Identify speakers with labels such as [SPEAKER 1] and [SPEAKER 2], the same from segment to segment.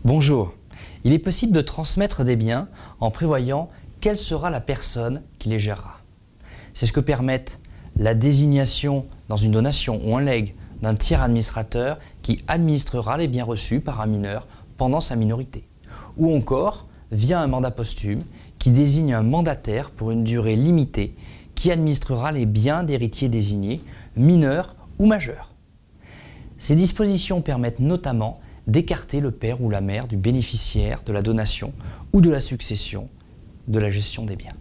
[SPEAKER 1] Bonjour. Il est possible de transmettre des biens en prévoyant quelle sera la personne qui les gérera. C'est ce que permettent la désignation dans une donation ou un legs d'un tiers administrateur qui administrera les biens reçus par un mineur pendant sa minorité. Ou encore via un mandat posthume qui désigne un mandataire pour une durée limitée qui administrera les biens d'héritiers désignés, mineurs ou majeurs. Ces dispositions permettent notamment d'écarter le père ou la mère du bénéficiaire de la donation ou de la succession de la gestion des biens.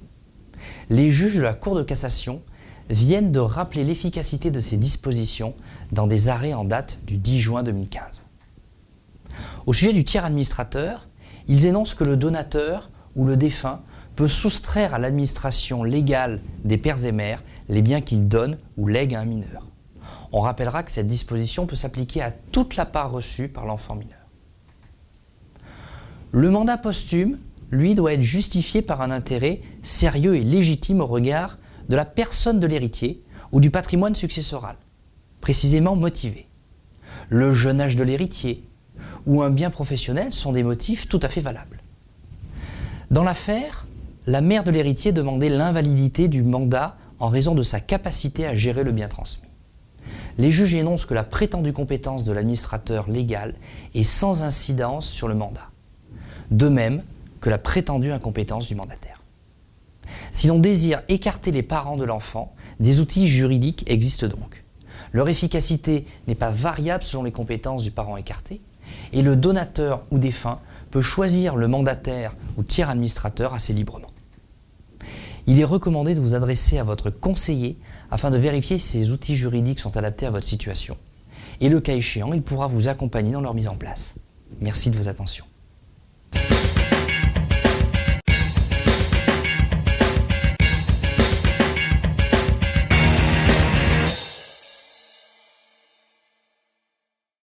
[SPEAKER 1] Les juges de la Cour de cassation viennent de rappeler l'efficacité de ces dispositions dans des arrêts en date du 10 juin 2015. Au sujet du tiers administrateur, ils énoncent que le donateur ou le défunt peut soustraire à l'administration légale des pères et mères les biens qu'il donne ou lègue à un mineur. On rappellera que cette disposition peut s'appliquer à toute la part reçue par l'enfant mineur. Le mandat posthume, lui, doit être justifié par un intérêt sérieux et légitime au regard de la personne de l'héritier ou du patrimoine successoral, précisément motivé. Le jeune âge de l'héritier ou un bien professionnel sont des motifs tout à fait valables. Dans l'affaire, la mère de l'héritier demandait l'invalidité du mandat en raison de sa capacité à gérer le bien transmis. Les juges énoncent que la prétendue compétence de l'administrateur légal est sans incidence sur le mandat, de même que la prétendue incompétence du mandataire. Si l'on désire écarter les parents de l'enfant, des outils juridiques existent donc. Leur efficacité n'est pas variable selon les compétences du parent écarté, et le donateur ou défunt peut choisir le mandataire ou tiers administrateur assez librement. Il est recommandé de vous adresser à votre conseiller afin de vérifier si ces outils juridiques sont adaptés à votre situation. Et le cas échéant, il pourra vous accompagner dans leur mise en place. Merci de votre attention.